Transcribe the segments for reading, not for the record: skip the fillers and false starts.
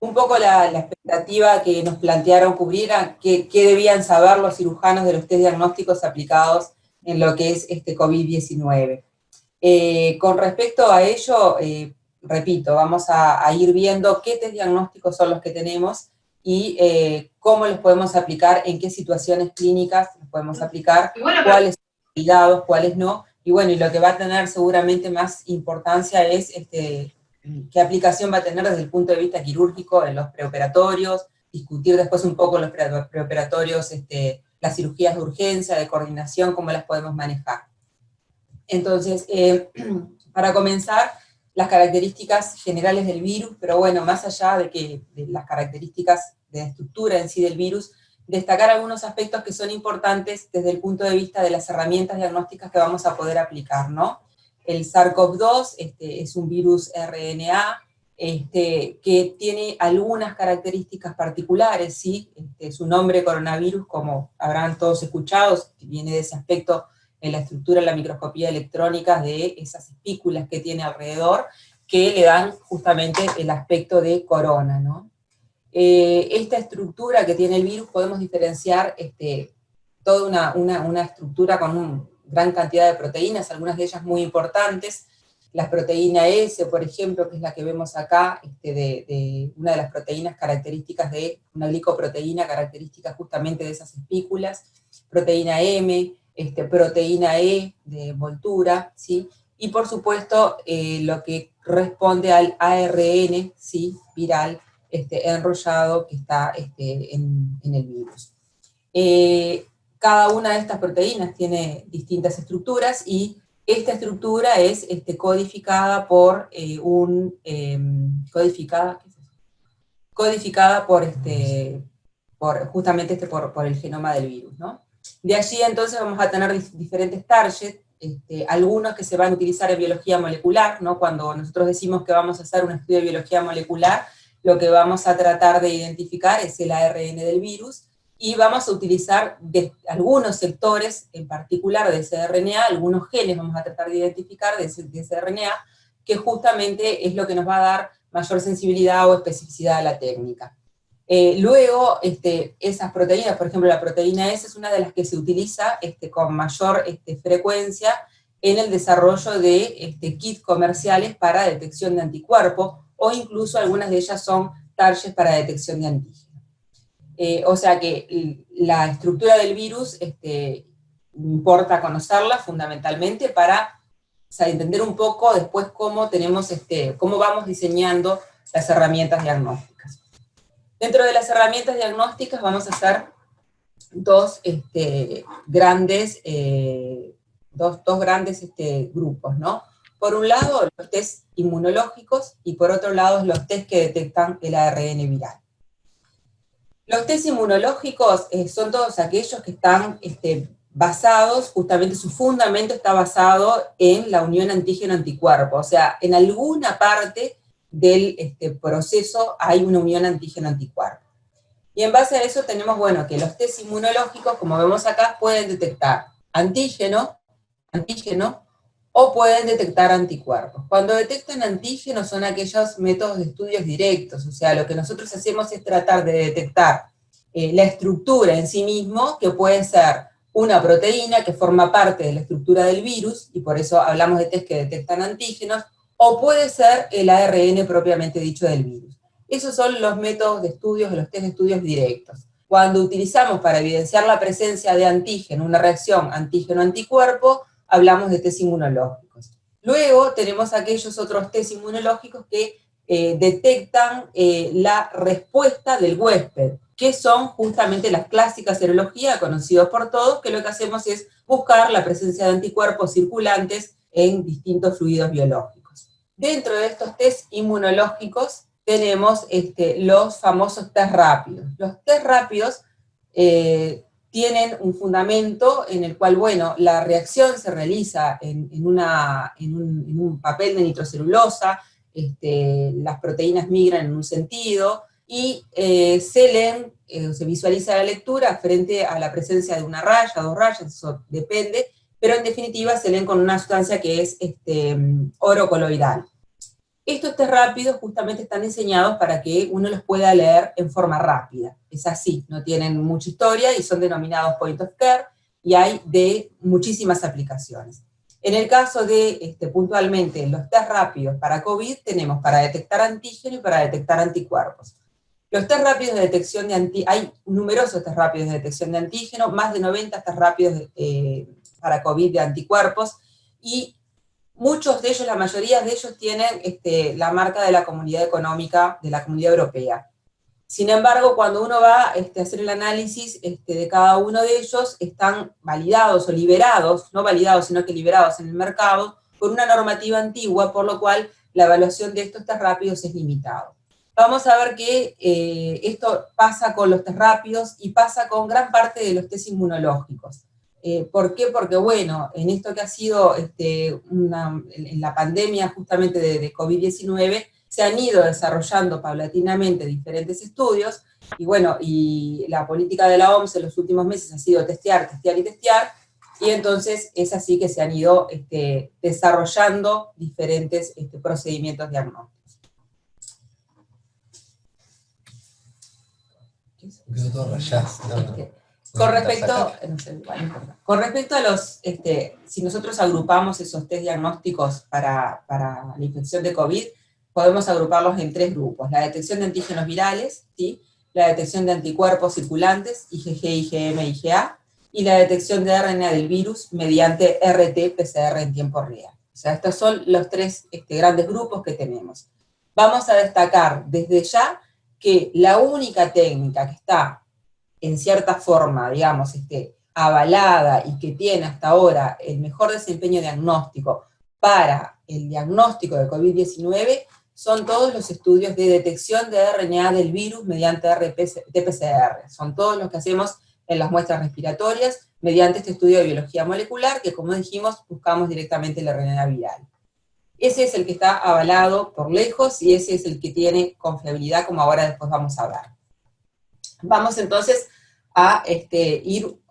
un poco la expectativa que nos plantearon cubrir era qué debían saber los cirujanos de los test diagnósticos aplicados en lo que es este COVID-19. Con respecto a ello, repito, vamos a ir viendo qué test diagnósticos son los que tenemos y cómo los podemos aplicar, en qué situaciones clínicas los podemos aplicar, cuáles son validados, cuáles no, y bueno, y lo que va a tener seguramente más importancia es qué aplicación va a tener desde el punto de vista quirúrgico en los preoperatorios, discutir después un poco los preoperatorios, las cirugías de urgencia, de coordinación, cómo las podemos manejar. Entonces, para comenzar, las características generales del virus, pero bueno, más allá de las características de la estructura en sí del virus, destacar algunos aspectos que son importantes desde el punto de vista de las herramientas diagnósticas que vamos a poder aplicar, ¿no? El SARS-CoV-2 es un virus RNA que tiene algunas características particulares, ¿sí? Su nombre coronavirus, como habrán todos escuchado, viene de ese aspecto en la estructura, en la microscopía electrónica, de esas espículas que tiene alrededor, que le dan justamente el aspecto de corona, ¿no? Esta estructura que tiene el virus podemos diferenciar toda una estructura con una gran cantidad de proteínas, algunas de ellas muy importantes. La proteína S, por ejemplo, que es la que vemos acá, de una de las proteínas características de una glicoproteína, característica justamente de esas espículas, proteína M, proteína E de envoltura, ¿sí? Y por supuesto lo que responde al ARN, ¿sí? Viral, enrollado que está en el virus. Cada una de estas proteínas tiene distintas estructuras y esta estructura es codificada por codificada justamente por el genoma del virus, ¿no? De allí entonces vamos a tener diferentes targets, algunos que se van a utilizar en biología molecular, ¿no? Cuando nosotros decimos que vamos a hacer un estudio de biología molecular, lo que vamos a tratar de identificar es el ARN del virus, y vamos a utilizar algunos sectores en particular de ese RNA, algunos genes vamos a tratar de identificar de ese RNA, que justamente es lo que nos va a dar mayor sensibilidad o especificidad a la técnica. Luego, esas proteínas, por ejemplo, la proteína S es una de las que se utiliza con mayor frecuencia en el desarrollo de kits comerciales para detección de anticuerpos, o incluso algunas de ellas son targets para detección de antígenos. O sea que la estructura del virus importa conocerla fundamentalmente para entender un poco después cómo cómo vamos diseñando las herramientas diagnósticas. Dentro de las herramientas diagnósticas vamos a hacer dos grandes grupos, ¿no? Por un lado, los test inmunológicos, y por otro lado, los test que detectan el ARN viral. Los test inmunológicos son todos aquellos que están basados, justamente su fundamento está basado en la unión antígeno-anticuerpo, o sea, en alguna parte del proceso hay una unión antígeno-anticuerpo. Y en base a eso tenemos, bueno, que los test inmunológicos, como vemos acá, pueden detectar antígeno, o pueden detectar anticuerpos. Cuando detectan antígenos son aquellos métodos de estudios directos, o sea, lo que nosotros hacemos es tratar de detectar la estructura en sí mismo, que puede ser una proteína que forma parte de la estructura del virus, y por eso hablamos de test que detectan antígenos, o puede ser el ARN propiamente dicho del virus. Esos son los métodos de estudios, los test de estudios directos. Cuando utilizamos para evidenciar la presencia de antígeno, una reacción antígeno-anticuerpo, hablamos de test inmunológicos. Luego tenemos aquellos otros test inmunológicos que detectan la respuesta del huésped, que son justamente las clásicas serologías, conocidas por todos, que lo que hacemos es buscar la presencia de anticuerpos circulantes en distintos fluidos biológicos. Dentro de estos test inmunológicos tenemos los famosos test rápidos. Los test rápidos tienen un fundamento en el cual, bueno, la reacción se realiza en un papel de nitrocelulosa, las proteínas migran en un sentido, y se leen, se visualiza la lectura frente a la presencia de una raya, dos rayas, eso depende, pero en definitiva se leen con una sustancia que es oro coloidal. Estos test rápidos justamente están diseñados para que uno los pueda leer en forma rápida. Es así, no tienen mucha historia y son denominados point of care, y hay de muchísimas aplicaciones. En el caso de, puntualmente, los test rápidos para COVID, tenemos para detectar antígeno y para detectar anticuerpos. Los test rápidos de detección de antígeno, hay numerosos test rápidos de detección de antígeno, más de 90 test rápidos para COVID de anticuerpos, y muchos de ellos, la mayoría de ellos tienen la marca de la Comunidad Económica, de la Comunidad Europea. Sin embargo, cuando uno va a hacer el análisis de cada uno de ellos, están validados o liberados, no validados, sino que liberados en el mercado, por una normativa antigua, por lo cual la evaluación de estos test rápidos es limitada. Vamos a ver que esto pasa con los test rápidos y pasa con gran parte de los test inmunológicos. ¿Por qué? Porque, bueno, en esto que ha sido en la pandemia justamente de COVID-19, se han ido desarrollando paulatinamente diferentes estudios, y bueno, y la política de la OMS en los últimos meses ha sido testear, testear y testear, y entonces es así que se han ido desarrollando diferentes procedimientos diagnósticos. Quedó todo rayado. Con respecto a los, si nosotros agrupamos esos test diagnósticos para la infección de COVID, podemos agruparlos en tres grupos: la detección de antígenos virales, ¿sí?, la detección de anticuerpos circulantes, IgG, IgM, IgA, y la detección de RNA del virus mediante RT-PCR en tiempo real. O sea, estos son los tres grandes grupos que tenemos. Vamos a destacar desde ya que la única técnica que está en cierta forma, digamos, avalada y que tiene hasta ahora el mejor desempeño diagnóstico para el diagnóstico de COVID-19 son todos los estudios de detección de RNA del virus mediante RT-PCR. Son todos los que hacemos en las muestras respiratorias mediante este estudio de biología molecular, que, como dijimos, buscamos directamente el RNA viral. Ese es el que está avalado por lejos y ese es el que tiene confiabilidad, como ahora después vamos a ver. Vamos entonces a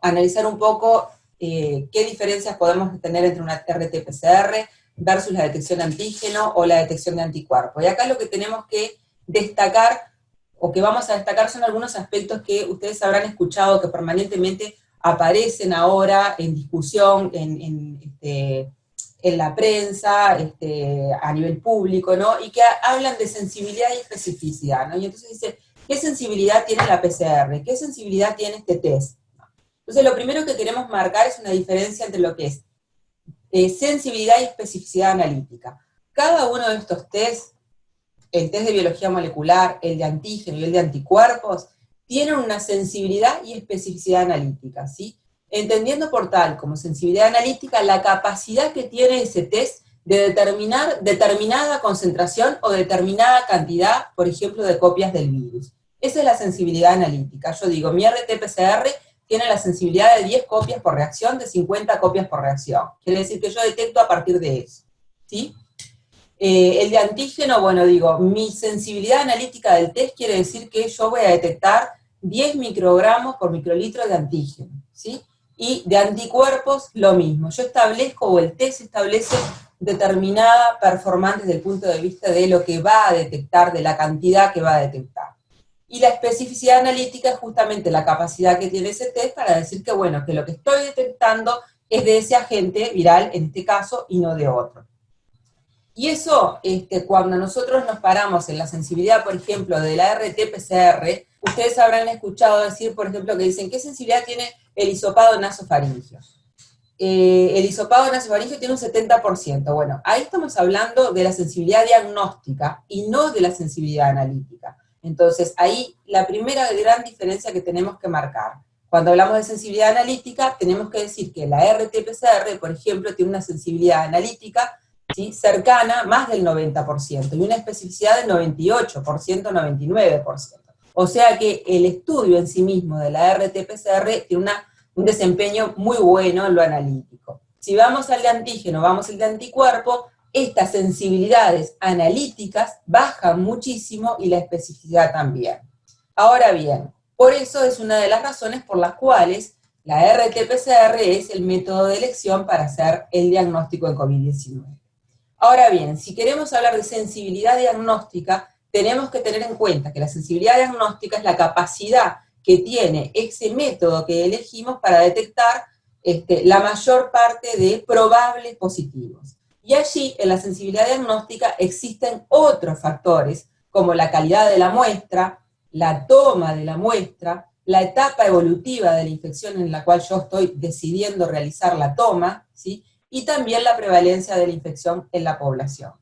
analizar un poco qué diferencias podemos tener entre una RT-PCR versus la detección de antígeno o la detección de anticuerpo. Y acá lo que tenemos que destacar, o que vamos a destacar, son algunos aspectos que ustedes habrán escuchado que permanentemente aparecen ahora en discusión, en la prensa, a nivel público, ¿no? Y que hablan de sensibilidad y especificidad, ¿no? Y entonces dice, ¿qué sensibilidad tiene la PCR? ¿Qué sensibilidad tiene este test? Entonces, lo primero que queremos marcar es una diferencia entre lo que es sensibilidad y especificidad analítica. Cada uno de estos tests, el test de biología molecular, el de antígeno y el de anticuerpos, tienen una sensibilidad y especificidad analítica, ¿sí? Entendiendo por tal como sensibilidad analítica la capacidad que tiene ese test de determinar determinada concentración o determinada cantidad, por ejemplo, de copias del virus. Esa es la sensibilidad analítica. Yo digo, mi RT-PCR tiene la sensibilidad de 10 copias por reacción, de 50 copias por reacción. Quiere decir que yo detecto a partir de eso, ¿sí? El de antígeno, bueno, digo, mi sensibilidad analítica del test quiere decir que yo voy a detectar 10 microgramos por microlitro de antígeno, ¿sí? Y de anticuerpos, lo mismo. Yo establezco, o el test establece determinada performance desde el punto de vista de lo que va a detectar, de la cantidad que va a detectar. Y la especificidad analítica es justamente la capacidad que tiene ese test para decir que, bueno, que lo que estoy detectando es de ese agente viral, en este caso, y no de otro. Y eso, cuando nosotros nos paramos en la sensibilidad, por ejemplo, de la RT-PCR, ustedes habrán escuchado decir, por ejemplo, que dicen, ¿qué sensibilidad tiene el hisopado nasofaringeo? El hisopado nasofaringeo tiene un 70%. Bueno, ahí estamos hablando de la sensibilidad diagnóstica y no de la sensibilidad analítica. Entonces, ahí la primera gran diferencia que tenemos que marcar. Cuando hablamos de sensibilidad analítica, tenemos que decir que la RT-PCR, por ejemplo, tiene una sensibilidad analítica, ¿sí?, cercana, más del 90%, y una especificidad del 98%, 99%. O sea que el estudio en sí mismo de la RT-PCR tiene un desempeño muy bueno en lo analítico. Si vamos al de antígeno, vamos al de anticuerpo, estas sensibilidades analíticas bajan muchísimo y la especificidad también. Ahora bien, por eso es una de las razones por las cuales la RT-PCR es el método de elección para hacer el diagnóstico de COVID-19. Ahora bien, si queremos hablar de sensibilidad diagnóstica, tenemos que tener en cuenta que la sensibilidad diagnóstica es la capacidad que tiene ese método que elegimos para detectar la mayor parte de probables positivos. Y allí, en la sensibilidad diagnóstica, existen otros factores, como la calidad de la muestra, la toma de la muestra, la etapa evolutiva de la infección en la cual yo estoy decidiendo realizar la toma, ¿sí? Y también la prevalencia de la infección en la población.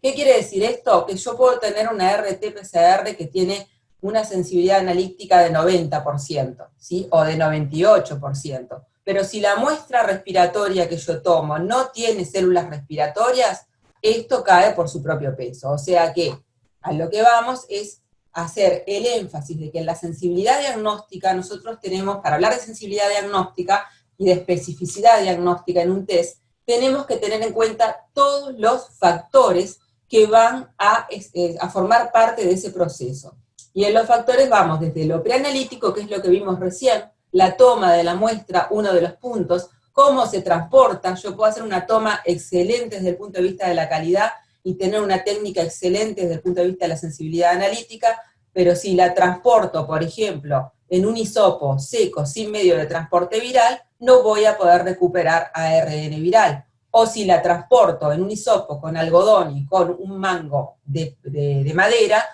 ¿Qué quiere decir esto? Que yo puedo tener una RT-PCR que tiene una sensibilidad analítica de 90%, ¿sí? O de 98%. Pero si la muestra respiratoria que yo tomo no tiene células respiratorias, esto cae por su propio peso. O sea que a lo que vamos es hacer el énfasis de que en la sensibilidad diagnóstica nosotros tenemos, para hablar de sensibilidad diagnóstica y de especificidad diagnóstica en un test, tenemos que tener en cuenta todos los factores que van a formar parte de ese proceso. Y en los factores vamos desde lo preanalítico, que es lo que vimos recién, la toma de la muestra, uno de los puntos, cómo se transporta. Yo puedo hacer una toma excelente desde el punto de vista de la calidad y tener una técnica excelente desde el punto de vista de la sensibilidad analítica, pero si la transporto, por ejemplo, en un hisopo seco, sin medio de transporte viral, no voy a poder recuperar ARN viral. O si la transporto en un hisopo con algodón y con un mango de madera,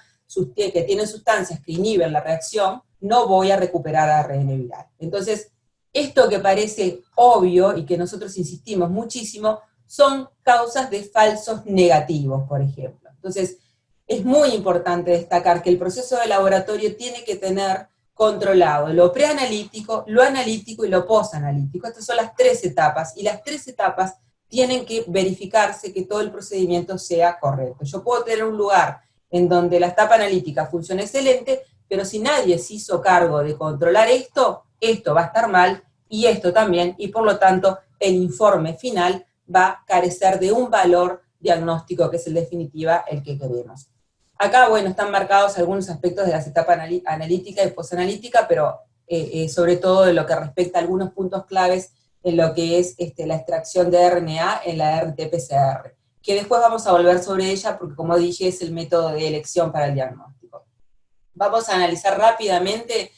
que tienen sustancias que inhiben la reacción, no voy a recuperar ARN viral. Entonces, esto que parece obvio y que nosotros insistimos muchísimo, son causas de falsos negativos, por ejemplo. Entonces, es muy importante destacar que el proceso de laboratorio tiene que tener controlado lo preanalítico, lo analítico y lo posanalítico. Estas son las 3 etapas, y las 3 etapas tienen que verificarse que todo el procedimiento sea correcto. Yo puedo tener un lugar en donde la etapa analítica funciona excelente, pero si nadie se hizo cargo de controlar esto va a estar mal, y esto también, y por lo tanto el informe final va a carecer de un valor diagnóstico que es en definitiva el que queremos. Acá, bueno, están marcados algunos aspectos de las etapas analítica y posanalítica, pero sobre todo de lo que respecta a algunos puntos claves en lo que es la extracción de RNA en la RT-PCR, que después vamos a volver sobre ella porque, como dije, es el método de elección para el diagnóstico. Vamos a analizar rápidamente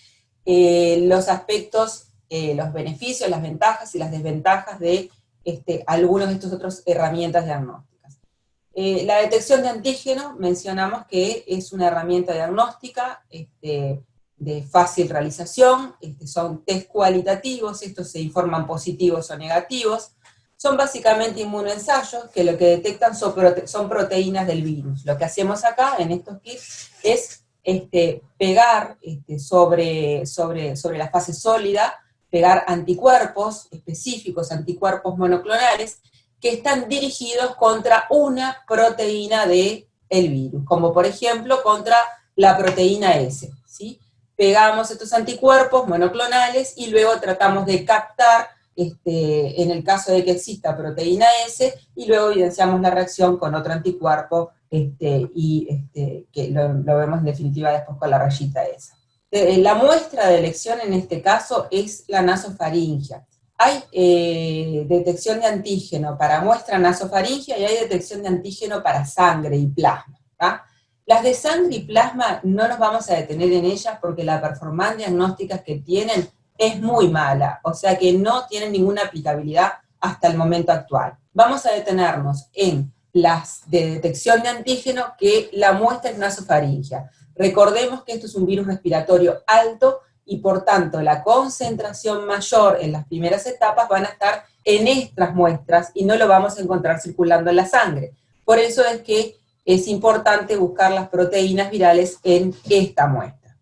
los aspectos, los beneficios, las ventajas y las desventajas de algunas de estas otras herramientas diagnósticas. La detección de antígeno, mencionamos que es una herramienta diagnóstica de fácil realización, son test cualitativos, estos se informan positivos o negativos, son básicamente inmunoensayos que lo que detectan son proteínas del virus. Lo que hacemos acá en estos kits es pegar sobre la fase sólida, pegar anticuerpos específicos, anticuerpos monoclonales, que están dirigidos contra una proteína del virus, como por ejemplo contra la proteína S, ¿sí? Pegamos estos anticuerpos monoclonales y luego tratamos de captar, en el caso de que exista proteína S, y luego evidenciamos la reacción con otro anticuerpo, que lo vemos en definitiva después con la rayita esa. La muestra de elección en este caso es la nasofaringia. Hay detección de antígeno para muestra nasofaringia y hay detección de antígeno para sangre y plasma, ¿tá? Las de sangre y plasma no nos vamos a detener en ellas porque la performance diagnóstica que tienen es muy mala, o sea que no tienen ninguna aplicabilidad hasta el momento actual. Vamos a detenernos en las de detección de antígeno, que la muestra es nasofaringia. Recordemos que esto es un virus respiratorio alto y por tanto la concentración mayor en las primeras etapas van a estar en estas muestras y no lo vamos a encontrar circulando en la sangre. Por eso es que es importante buscar las proteínas virales en esta muestra.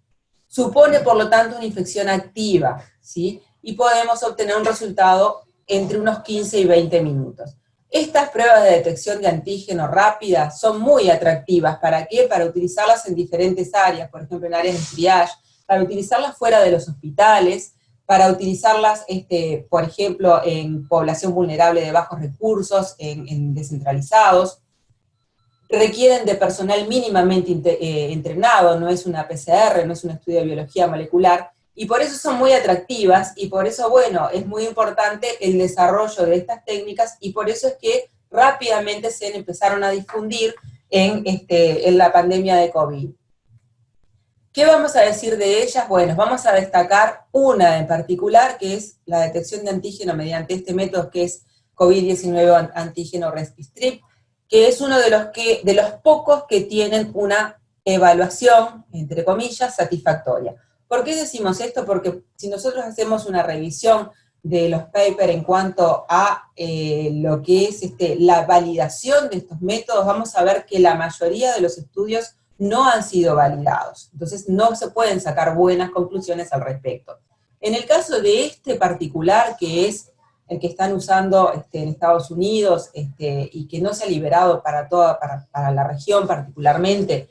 Supone, por lo tanto, una infección activa, ¿sí? Y podemos obtener un resultado entre unos 15 y 20 minutos. Estas pruebas de detección de antígeno rápidas son muy atractivas. ¿Para qué? Para utilizarlas en diferentes áreas, por ejemplo, en áreas de triage, para utilizarlas fuera de los hospitales, para utilizarlas, por ejemplo, en población vulnerable de bajos recursos, en descentralizados. Requieren de personal mínimamente entrenado, no es una PCR, no es un estudio de biología molecular, y por eso son muy atractivas, y por eso, bueno, es muy importante el desarrollo de estas técnicas, y por eso es que rápidamente se empezaron a difundir en la pandemia de COVID. ¿Qué vamos a decir de ellas? Bueno, vamos a destacar una en particular, que es la detección de antígeno mediante este método que es COVID-19 antígeno RESPI-Strip, que es uno de los pocos que tienen una evaluación, entre comillas, satisfactoria. ¿Por qué decimos esto? Porque si nosotros hacemos una revisión de los papers en cuanto a lo que es la validación de estos métodos, vamos a ver que la mayoría de los estudios no han sido validados. Entonces no se pueden sacar buenas conclusiones al respecto. En el caso de este particular, que es el que están usando en Estados Unidos y que no se ha liberado para la región particularmente,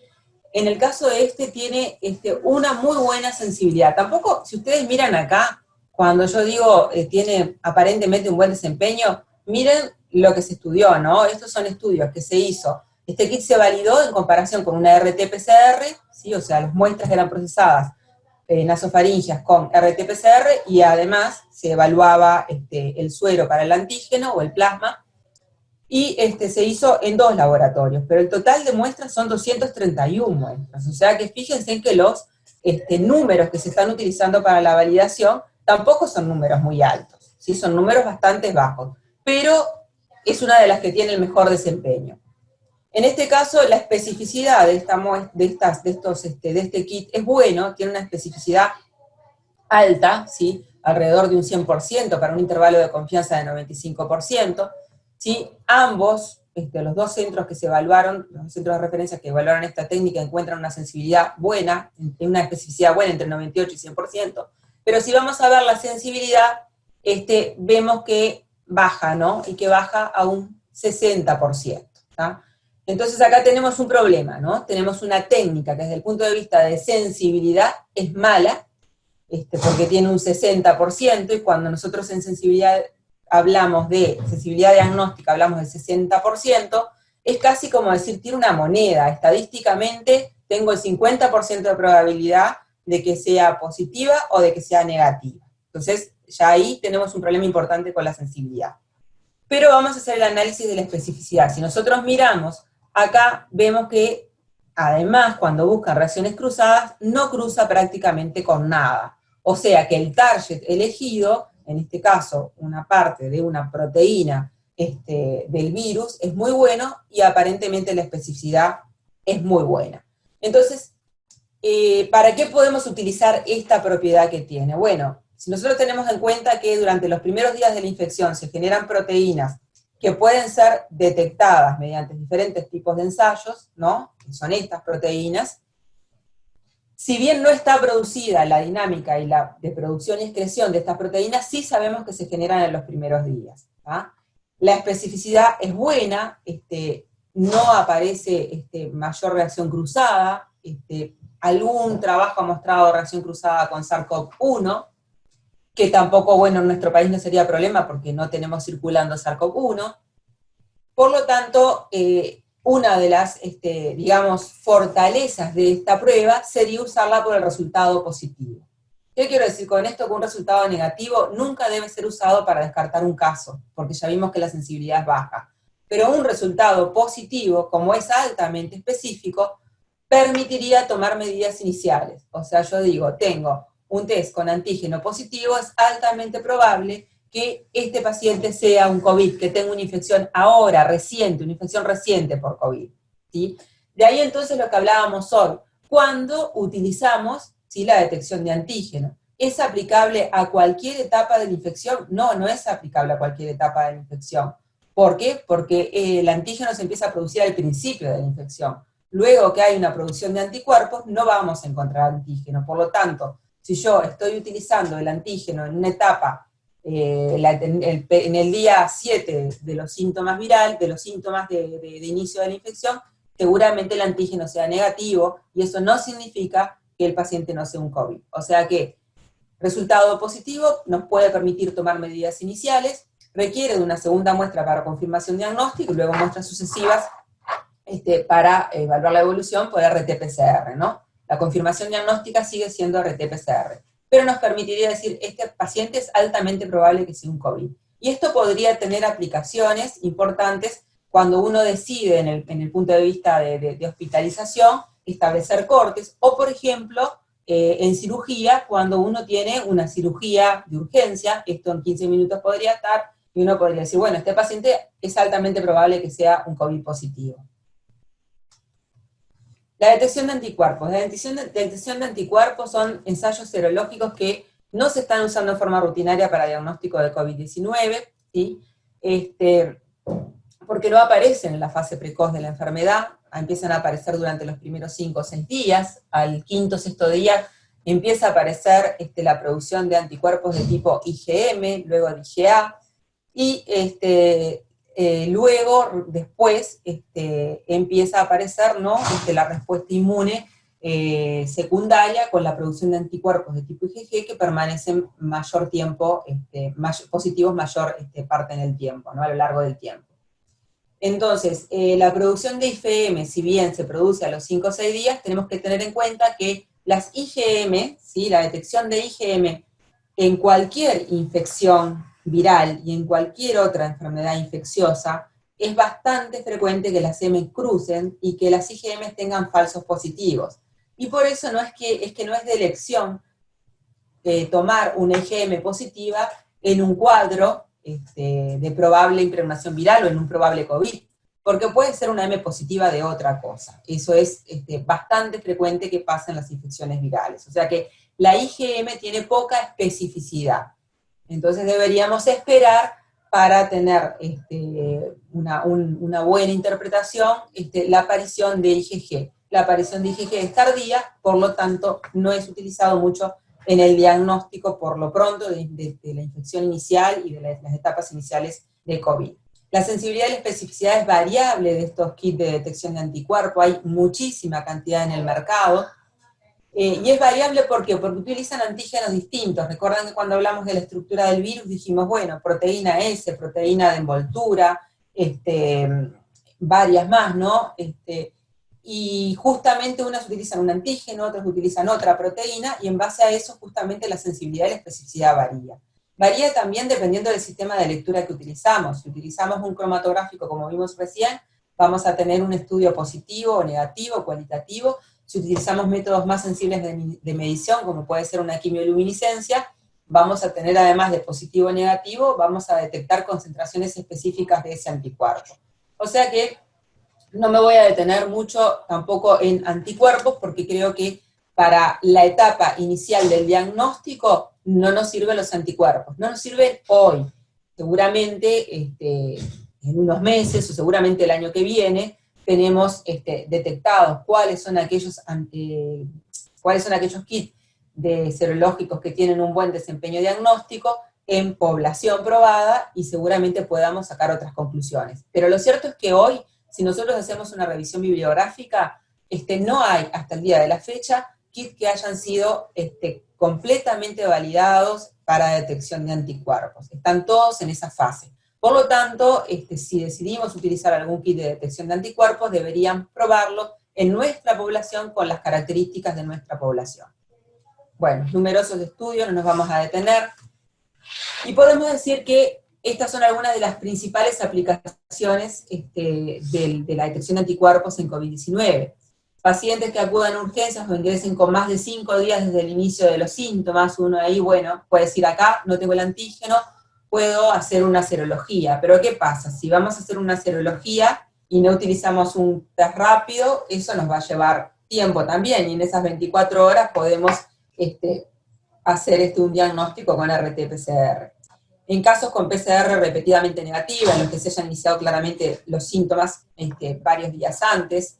en el caso de tiene una muy buena sensibilidad. Tampoco, si ustedes miran acá, cuando yo digo tiene aparentemente un buen desempeño, miren lo que se estudió, ¿no? Estos son estudios que se hizo. Este kit se validó en comparación con una RT-PCR, ¿sí? O sea, las muestras eran procesadas nasofaringeas con RT-PCR y además se evaluaba el suero para el antígeno o el plasma, y se hizo en 2 laboratorios, pero el total de muestras son 231 muestras, o sea que fíjense en que los números que se están utilizando para la validación tampoco son números muy altos, ¿sí? Son números bastante bajos, pero es una de las que tiene el mejor desempeño. En este caso, la especificidad de este kit es bueno, tiene una especificidad alta, ¿sí? Alrededor de un 100%, para un intervalo de confianza de 95%, ¿sí? Ambos, los 2 centros que se evaluaron, los centros de referencia que evaluaron esta técnica, encuentran una sensibilidad buena, una especificidad buena entre 98 y 100%, pero si vamos a ver la sensibilidad, vemos que baja, ¿no? Y que baja a un 60%, ¿tá? Entonces acá tenemos un problema, ¿no? Tenemos una técnica que desde el punto de vista de sensibilidad es mala, porque tiene un 60%, y cuando nosotros en sensibilidad hablamos de sensibilidad diagnóstica, hablamos del 60%, es casi como decir, tiene una moneda, estadísticamente tengo el 50% de probabilidad de que sea positiva o de que sea negativa. Entonces, ya ahí tenemos un problema importante con la sensibilidad. Pero vamos a hacer el análisis de la especificidad. Si nosotros miramos, acá vemos que, además, cuando buscan reacciones cruzadas, no cruza prácticamente con nada. O sea que el target elegido, en este caso, una parte de una proteína del virus, es muy bueno, y aparentemente la especificidad es muy buena. Entonces, ¿para qué podemos utilizar esta propiedad que tiene? Bueno, si nosotros tenemos en cuenta que durante los primeros días de la infección se generan proteínas que pueden ser detectadas mediante diferentes tipos de ensayos, ¿no? Que son estas proteínas. Si bien no está producida la dinámica y la de producción y excreción de estas proteínas, sí sabemos que se generan en los primeros días, ¿tá? La especificidad es buena, no aparece mayor reacción cruzada, algún trabajo ha mostrado reacción cruzada con SARS-CoV-1, que tampoco, bueno, en nuestro país no sería problema porque no tenemos circulando SARS-CoV-1. Por lo tanto, una de las, digamos, fortalezas de esta prueba sería usarla por el resultado positivo. ¿Qué quiero decir con esto? Que un resultado negativo nunca debe ser usado para descartar un caso, porque ya vimos que la sensibilidad es baja. Pero un resultado positivo, como es altamente específico, permitiría tomar medidas iniciales. O sea, yo digo, tengo un test con antígeno positivo, es altamente probable que este paciente sea un COVID, que tenga una infección ahora, reciente, una infección reciente por COVID, ¿sí? De ahí entonces lo que hablábamos hoy, cuando utilizamos, ¿sí?, la detección de antígeno. ¿Es aplicable a cualquier etapa de la infección? No, no es aplicable a cualquier etapa de la infección. ¿Por qué? Porque el antígeno se empieza a producir al principio de la infección. Luego que hay una producción de anticuerpos, no vamos a encontrar antígeno. Por lo tanto, si yo estoy utilizando el antígeno en una etapa, en el día 7 de los síntomas virales, de los síntomas de inicio de la infección, seguramente el antígeno sea negativo, y eso no significa que el paciente no sea un COVID. O sea que resultado positivo nos puede permitir tomar medidas iniciales, requiere de una segunda muestra para confirmación diagnóstica, y luego muestras sucesivas para evaluar la evolución por RT-PCR, ¿no? La confirmación diagnóstica sigue siendo RT-PCR, pero nos permitiría decir, este paciente es altamente probable que sea un COVID. Y esto podría tener aplicaciones importantes cuando uno decide en el punto de vista de hospitalización, establecer cortes, o por ejemplo, en cirugía, cuando uno tiene una cirugía de urgencia, esto en 15 minutos podría estar, y uno podría decir, bueno, este paciente es altamente probable que sea un COVID positivo. La detección de anticuerpos. La detección de anticuerpos son ensayos serológicos que no se están usando de forma rutinaria para diagnóstico de COVID-19, ¿sí? Porque no aparecen en la fase precoz de la enfermedad, empiezan a aparecer durante los primeros 5 o 6 días, al quinto o sexto día empieza a aparecer la producción de anticuerpos de tipo IgM, luego de IgA, y luego, después, empieza a aparecer, ¿no? La respuesta inmune secundaria con la producción de anticuerpos de tipo IgG que permanecen mayor tiempo, positivos mayor parte del tiempo, ¿no? A lo largo del tiempo. Entonces, la producción de IgM, si bien se produce a los 5 o 6 días, tenemos que tener en cuenta que las IgM, ¿sí? La detección de IgM en cualquier infección viral y en cualquier otra enfermedad infecciosa, es bastante frecuente que las M crucen y que las IgM tengan falsos positivos. Y por eso no es que no es de elección tomar una IgM positiva en un cuadro de probable impregnación viral o en un probable COVID, porque puede ser una M positiva de otra cosa. Eso es bastante frecuente que pasa en las infecciones virales. O sea que la IgM tiene poca especificidad. Entonces deberíamos esperar para tener una buena interpretación la aparición de IgG. La aparición de IgG es tardía, por lo tanto no es utilizado mucho en el diagnóstico por lo pronto de la infección inicial y de las etapas iniciales de COVID. La sensibilidad y la especificidad es variable de estos kits de detección de anticuerpos, hay muchísima cantidad en el mercado, y es variable ¿por qué? Porque utilizan antígenos distintos. Recuerdan que cuando hablamos de la estructura del virus dijimos, bueno, proteína S, proteína de envoltura, varias más, ¿no? Y justamente unas utilizan un antígeno, otras utilizan otra proteína, y en base a eso justamente la sensibilidad y la especificidad varía. Varía también dependiendo del sistema de lectura que utilizamos. Si utilizamos un cromatográfico como vimos recién, vamos a tener un estudio positivo o negativo, cualitativo. Si utilizamos métodos más sensibles de medición, como puede ser una quimioluminiscencia, vamos a tener además de positivo o negativo, vamos a detectar concentraciones específicas de ese anticuerpo. O sea que no me voy a detener mucho tampoco en anticuerpos, porque creo que para la etapa inicial del diagnóstico no nos sirven los anticuerpos, no nos sirven hoy. Seguramente en unos meses o seguramente el año que viene tenemos detectados cuáles son aquellos kits de serológicos que tienen un buen desempeño diagnóstico en población probada y seguramente podamos sacar otras conclusiones. Pero lo cierto es que hoy, si nosotros hacemos una revisión bibliográfica, no hay hasta el día de la fecha kits que hayan sido completamente validados para detección de anticuerpos. Están todos en esa fase. Por lo tanto, si decidimos utilizar algún kit de detección de anticuerpos, deberían probarlo en nuestra población con las características de nuestra población. Bueno, numerosos estudios, no nos vamos a detener. Y podemos decir que estas son algunas de las principales aplicaciones de la detección de anticuerpos en COVID-19. Pacientes que acudan a urgencias o ingresen con más de 5 días desde el inicio de los síntomas, uno ahí, bueno, puede decir acá, no tengo el antígeno, puedo hacer una serología. Pero ¿qué pasa? Si vamos a hacer una serología y no utilizamos un test rápido, eso nos va a llevar tiempo también, y en esas 24 horas podemos hacer un diagnóstico con RT-PCR. En casos con PCR repetidamente negativa, en los que se hayan iniciado claramente los síntomas varios días antes,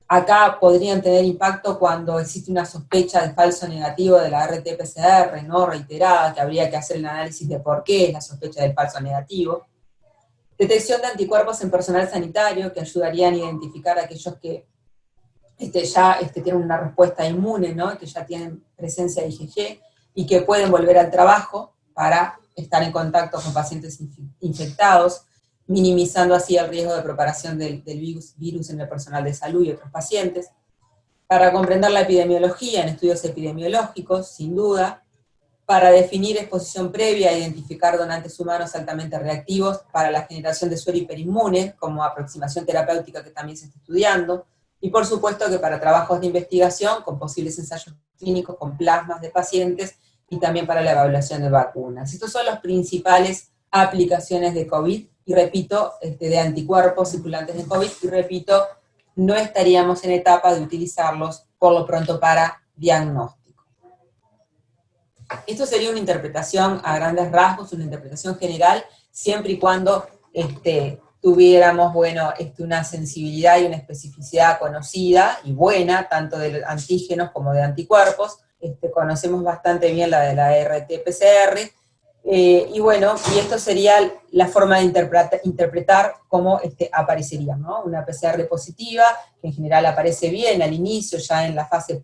acá podrían tener impacto cuando existe una sospecha de falso negativo de la RT-PCR, no reiterada, que habría que hacer el análisis de por qué es la sospecha del falso negativo. Detección de anticuerpos en personal sanitario, que ayudarían a identificar a aquellos que ya tienen una respuesta inmune, ¿no? Que ya tienen presencia de IgG, y que pueden volver al trabajo para estar en contacto con pacientes infectados, minimizando así el riesgo de propagación del virus en el personal de salud y otros pacientes. Para comprender la epidemiología en estudios epidemiológicos, sin duda. para definir exposición previa e identificar donantes humanos altamente reactivos para la generación de suero hiperinmune, como aproximación terapéutica que también se está estudiando, y por supuesto que para trabajos de investigación con posibles ensayos clínicos con plasmas de pacientes, y también para la evaluación de vacunas. Estas son las principales aplicaciones de COVID, y repito, de anticuerpos circulantes de COVID, y repito, no estaríamos en etapa de utilizarlos por lo pronto para diagnóstico. Esto sería una interpretación a grandes rasgos, una interpretación general, siempre y cuando tuviéramos, bueno, una sensibilidad y una especificidad conocida y buena, tanto de antígenos como de anticuerpos. Conocemos bastante bien la de la RT-PCR, y bueno, y esto sería la forma de interpretar cómo aparecería, ¿no? Una PCR positiva, que en general aparece bien al inicio, ya en la fase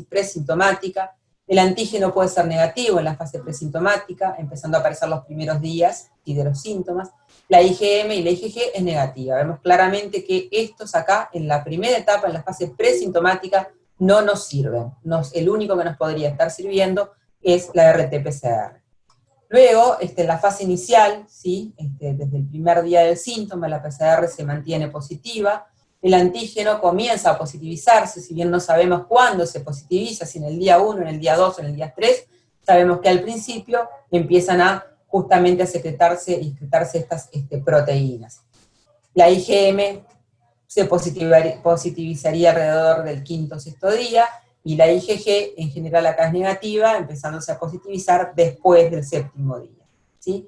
presintomática. El antígeno puede ser negativo en la fase presintomática, empezando a aparecer los primeros días y de los síntomas. La IgM y la IgG es negativa. Vemos claramente que estos acá, en la primera etapa, en la fase presintomática, no nos sirven. El único que nos podría estar sirviendo es la RT-PCR. Luego, en la fase inicial, ¿sí? Desde el primer día del síntoma, la PCR se mantiene positiva, el antígeno comienza a positivizarse, si bien no sabemos cuándo se positiviza, si en el día 1, en el día 2 o en el día 3, sabemos que al principio empiezan justamente a secretarse estas proteínas. La IgM se positivizaría alrededor del quinto o sexto día, y la IgG en general acá es negativa, empezándose a positivizar después del séptimo día, ¿sí?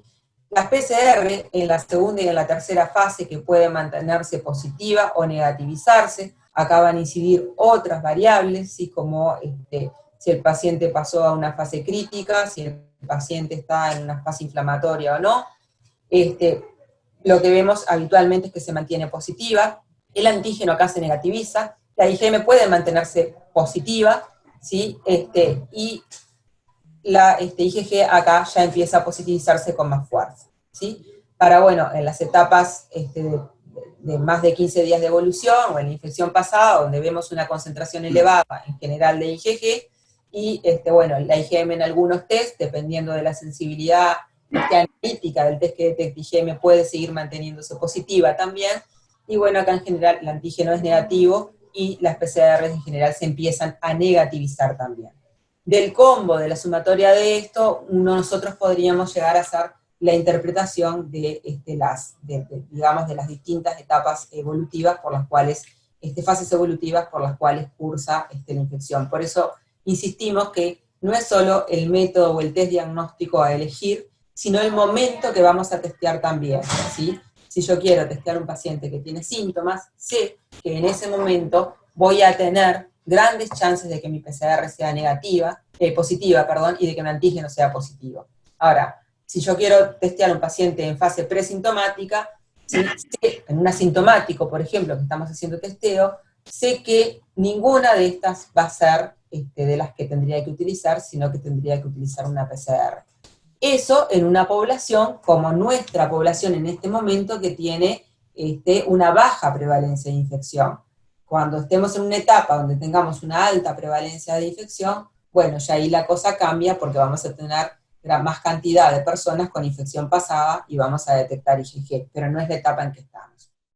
Las PCR en la segunda y en la tercera fase, que puede mantenerse positiva o negativizarse, acá van a incidir otras variables, ¿sí? Como si el paciente pasó a una fase crítica, si el paciente está en una fase inflamatoria o no. Lo que vemos habitualmente es que se mantiene positiva, el antígeno acá se negativiza, la IgM puede mantenerse positiva, ¿sí? Y la IgG acá ya empieza a positivizarse con más fuerza, ¿sí? Para, bueno, en las etapas de más de 15 días de evolución, o en la infección pasada, donde vemos una concentración elevada en general de IgG, y bueno, la IgM en algunos test, dependiendo de la sensibilidad analítica del test que detecta IgM, puede seguir manteniéndose positiva también, y bueno, acá en general el antígeno es negativo, y las PCR en general se empiezan a negativizar también. Del combo, de la sumatoria de esto, nosotros podríamos llegar a hacer la interpretación de, digamos, de las distintas etapas evolutivas por las cuales, fases evolutivas por las cuales cursa la infección. Por eso insistimos que no es solo el método o el test diagnóstico a elegir, sino el momento que vamos a testear también, ¿sí? Si yo quiero testear a un paciente que tiene síntomas, sé que en ese momento voy a tener grandes chances de que mi PCR sea positiva, y de que mi antígeno sea positivo. Ahora, si yo quiero testear a un paciente en fase presintomática, ¿sí? Sé, en un asintomático, por ejemplo, que estamos haciendo testeo, sé que ninguna de estas va a ser de las que tendría que utilizar, sino que tendría que utilizar una PCR. Eso en una población como nuestra población en este momento, que tiene una baja prevalencia de infección. Cuando estemos en una etapa donde tengamos una alta prevalencia de infección, bueno, ya ahí la cosa cambia, porque vamos a tener más cantidad de personas con infección pasada y vamos a detectar IgG, pero no es la etapa en que estamos.